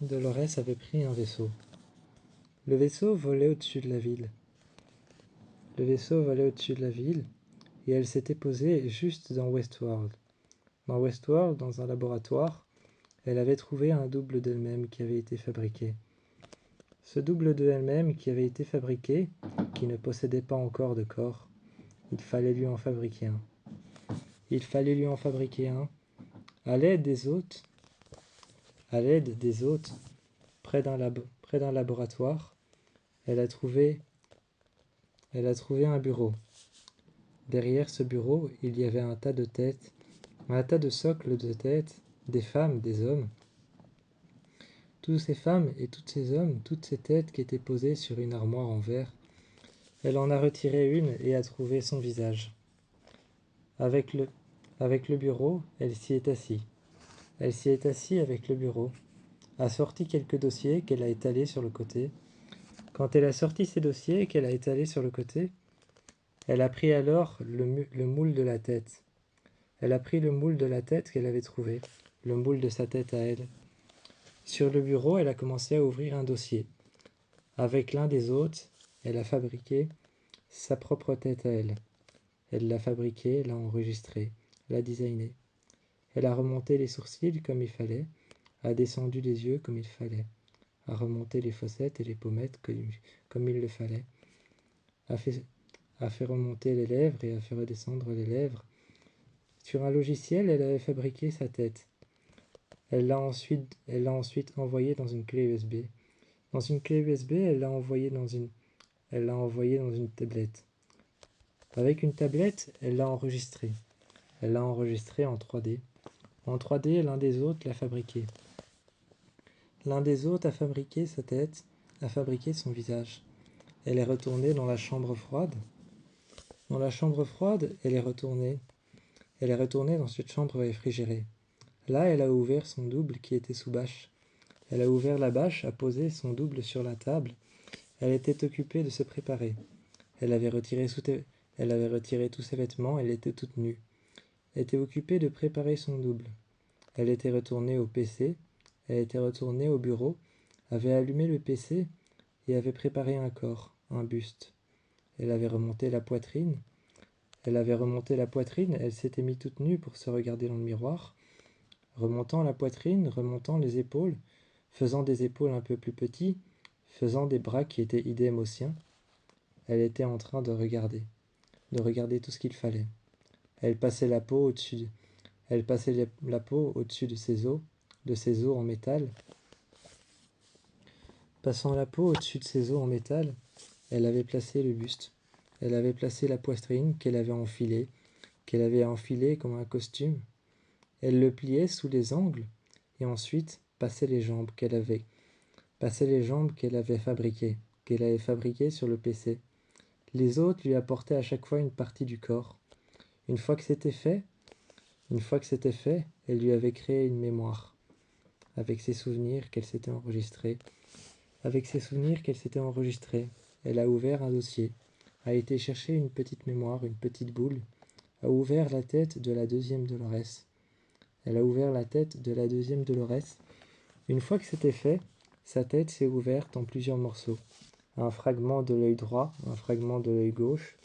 Dolores avait pris un vaisseau. Le vaisseau volait au-dessus de la ville. Le vaisseau volait au-dessus de la ville et elle s'était posée juste dans Westworld. Dans Westworld, dans un laboratoire, elle avait trouvé un double d'elle-même qui avait été fabriqué. Ce double de elle-même qui avait été fabriqué, qui ne possédait pas encore de corps, il fallait lui en fabriquer un. Il fallait lui en fabriquer un à l'aide des hôtes, près d'un laboratoire. Elle a trouvé un bureau. Derrière ce bureau, il y avait un tas de têtes, un tas de socles de têtes, des femmes, des hommes. Toutes ces femmes et tous ces hommes, toutes ces têtes qui étaient posées sur une armoire en verre. Elle en a retiré une et a trouvé son visage. Avec le bureau, elle s'y est assise. Elle s'y est assise avec le bureau, a sorti quelques dossiers qu'elle a étalés sur le côté. Quand elle a sorti ces dossiers et qu'elle a étalés sur le côté, elle a pris alors le moule de la tête. Elle a pris le moule de la tête qu'elle avait trouvé, le moule de sa tête à elle. Sur le bureau, elle a commencé à ouvrir un dossier. Avec l'un des hôtes, elle a fabriqué sa propre tête à elle. Elle l'a fabriquée, l'a enregistrée, l'a designée. Elle a remonté les sourcils comme il fallait, a descendu les yeux comme il fallait, a remonté les fossettes et les pommettes comme il le fallait, a fait remonter les lèvres et a fait redescendre les lèvres. Sur un logiciel, elle avait fabriqué sa tête. Elle l'a ensuite envoyée dans une clé USB. Dans une clé USB, elle l'a envoyée dans une tablette. Avec une tablette, elle l'a enregistrée. Elle l'a enregistrée en 3D. En 3D, l'un des hôtes l'a fabriqué. L'un des hôtes a fabriqué sa tête, a fabriqué son visage. Elle est retournée dans la chambre froide. Dans la chambre froide, elle est retournée dans cette chambre réfrigérée. Là, elle a ouvert son double qui était sous bâche. Elle a ouvert la bâche, a posé son double sur la table. Elle était occupée de se préparer. Elle avait retiré tous ses vêtements, elle était toute nue. Elle était occupée de préparer son double. Elle était retournée au PC, elle était retournée au bureau, avait allumé le PC et avait préparé un corps, un buste. Elle avait remonté la poitrine. Elle s'était mise toute nue pour se regarder dans le miroir, remontant la poitrine, remontant les épaules, faisant des épaules un peu plus petites, faisant des bras qui étaient idem aux siens. Elle était en train de regarder tout ce qu'il fallait. Elle passait la peau au-dessus de ses os en métal. Passant la peau au-dessus de ses os en métal, elle avait placé le buste. Elle avait placé la poitrine qu'elle avait enfilée comme un costume. Elle le pliait sous les angles et ensuite passait les jambes qu'elle avait fabriquées sur le PC. Les autres lui apportaient à chaque fois une partie du corps. Une fois que c'était fait, elle lui avait créé une mémoire avec ses souvenirs qu'elle s'était enregistrés. Elle a ouvert un dossier, a été chercher une petite mémoire, une petite boule, a ouvert la tête de la deuxième Dolores. Une fois que c'était fait, sa tête s'est ouverte en plusieurs morceaux. Un fragment de l'œil droit, un fragment de l'œil gauche.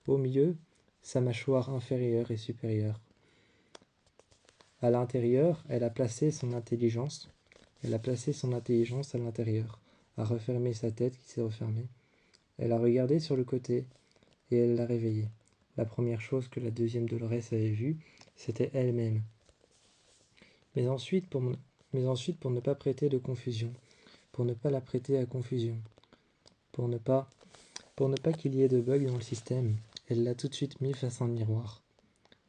Au milieu, sa mâchoire inférieure et supérieure. À l'intérieur, elle a placé son intelligence. Elle a placé son intelligence à l'intérieur, a refermé sa tête qui s'est refermée. Elle a regardé sur le côté et elle l'a réveillée. La première chose que la deuxième Dolores avait vue, c'était elle-même. Mais ensuite, pour ne pas prêter de confusion, pour ne pas la prêter à confusion, pour ne pas qu'il y ait de bug dans le système, elle l'a tout de suite mis face à un miroir.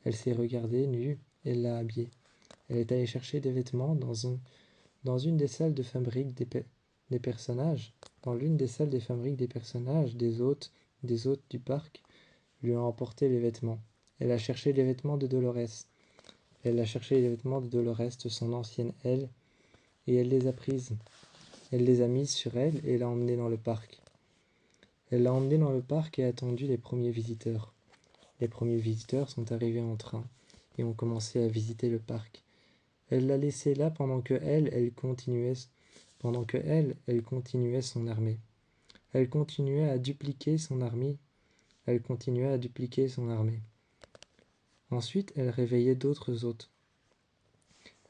Elle s'est regardée nue, elle l'a habillée. Elle est allée chercher des vêtements dans une des salles de fabrique des personnages. Dans l'une des salles de fabrique des personnages, des hôtes du parc lui ont emporté les vêtements. Elle a cherché les vêtements de Dolores. De son ancienne elle, et elle les a prises. Elle les a mises sur elle et l'a emmenée dans le parc. Elle l'a emmenée dans le parc et a attendu les premiers visiteurs. Les premiers visiteurs sont arrivés en train et ont commencé à visiter le parc. Elle l'a laissée là pendant que elle continuait pendant que elle continuait son armée. Elle continuait à dupliquer son armée. Elle continuait à dupliquer son armée. Ensuite, elle réveillait d'autres hôtes.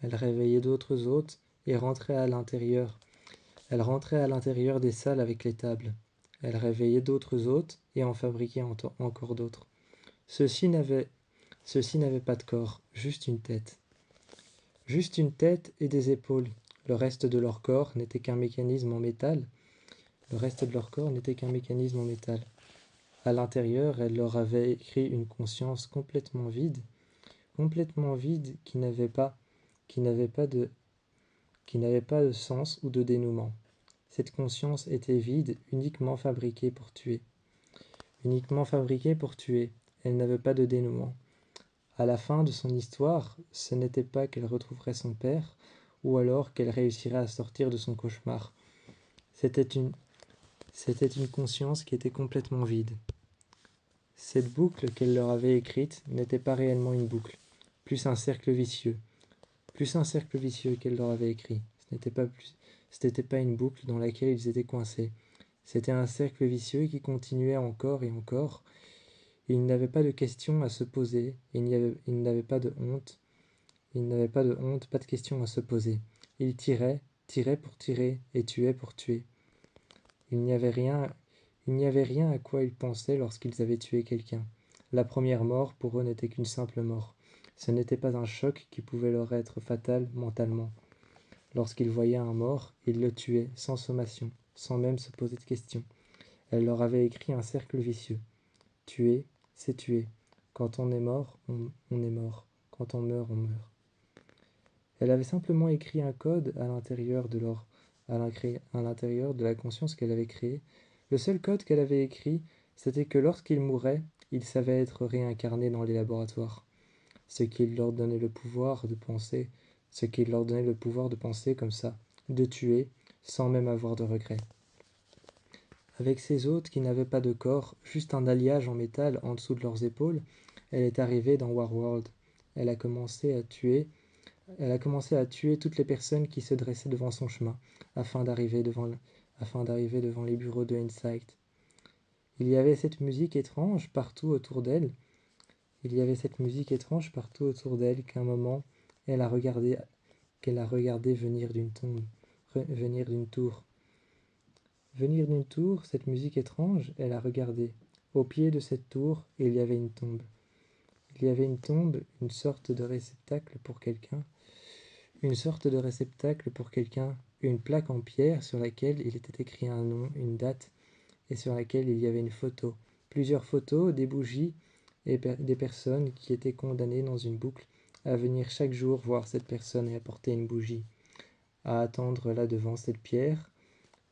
Elle réveillait d'autres hôtes et rentrait à l'intérieur. Elle rentrait à l'intérieur des salles avec les tables. Elle réveillait d'autres hôtes et en fabriquait encore d'autres. Ceux-ci n'avaient pas de corps, juste une tête. Juste une tête et des épaules. Le reste de leur corps n'était qu'un mécanisme en métal. Le reste de leur corps n'était qu'un mécanisme en métal. À l'intérieur, elle leur avait écrit une conscience complètement vide qui n'avait pas de sens ou de dénouement. Cette conscience était vide, uniquement fabriquée pour tuer. Uniquement fabriquée pour tuer. Elle n'avait pas de dénouement. À la fin de son histoire, ce n'était pas qu'elle retrouverait son père, ou alors qu'elle réussirait à sortir de son cauchemar. C'était une conscience qui était complètement vide. Cette boucle qu'elle leur avait écrite n'était pas réellement une boucle, plus un cercle vicieux qu'elle leur avait écrit. Ce n'était pas une boucle dans laquelle ils étaient coincés. C'était un cercle vicieux qui continuait encore et encore. Ils n'avaient pas de questions à se poser, ils n'avaient pas de honte. Pas de questions à se poser. Ils tiraient pour tirer et tuaient pour tuer. Il n'y avait rien à quoi ils pensaient lorsqu'ils avaient tué quelqu'un. La première mort pour eux n'était qu'une simple mort. Ce n'était pas un choc qui pouvait leur être fatal mentalement. Lorsqu'ils voyaient un mort, ils le tuaient sans sommation, sans même se poser de questions. Elle leur avait écrit un cercle vicieux. Tuer, c'est tuer. Quand on est mort, on est mort. Quand on meurt, on meurt. Elle avait simplement écrit un code à l'intérieur de la conscience qu'elle avait créée. Le seul code qu'elle avait écrit, c'était que lorsqu'ils mouraient, ils savaient être réincarnés dans les laboratoires. Ce qui leur donnait le pouvoir de penser comme ça, de tuer, sans même avoir de regrets. Avec ces hôtes qui n'avaient pas de corps, juste un alliage en métal en dessous de leurs épaules, elle est arrivée dans Warworld. Elle a commencé à tuer toutes les personnes qui se dressaient devant son chemin, afin d'arriver devant les bureaux de Insight. Il y avait cette musique étrange partout autour d'elle. Qu'à un moment, qu'elle a regardé venir d'une tour. Venir d'une tour, cette musique étrange, elle a regardé. Au pied de cette tour, il y avait une tombe. Une sorte de réceptacle pour quelqu'un. Une plaque en pierre sur laquelle il était écrit un nom, une date, et sur laquelle il y avait une photo. Plusieurs photos, des bougies, et des personnes qui étaient condamnées dans une boucle à venir chaque jour voir cette personne et apporter une bougie, à attendre là devant cette pierre,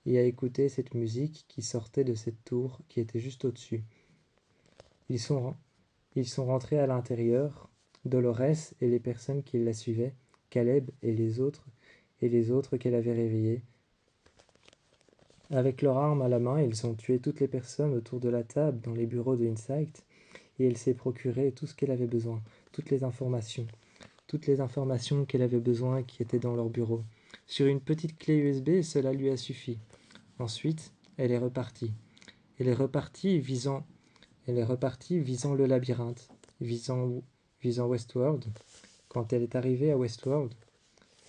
et à écouter cette musique qui sortait de cette tour qui était juste au-dessus. Ils sont rentrés à l'intérieur, Dolores et les personnes qui la suivaient, Caleb et les autres qu'elle avait réveillés. Avec leurs armes à la main, ils ont tué toutes les personnes autour de la table dans les bureaux de Insight, et elle s'est procuré tout ce qu'elle avait besoin, toutes les informations qu'elle avait besoin qui étaient dans leur bureau. Sur une petite clé USB, cela lui a suffi. Ensuite, elle est repartie. Elle est repartie visant le labyrinthe, visant Westworld. Quand elle est arrivée à Westworld,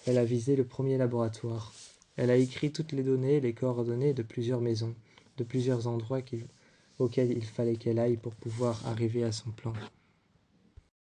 elle a visé le premier laboratoire. Elle a écrit toutes les données et les coordonnées de plusieurs maisons, de plusieurs endroits auxquels il fallait qu'elle aille pour pouvoir arriver à son plan.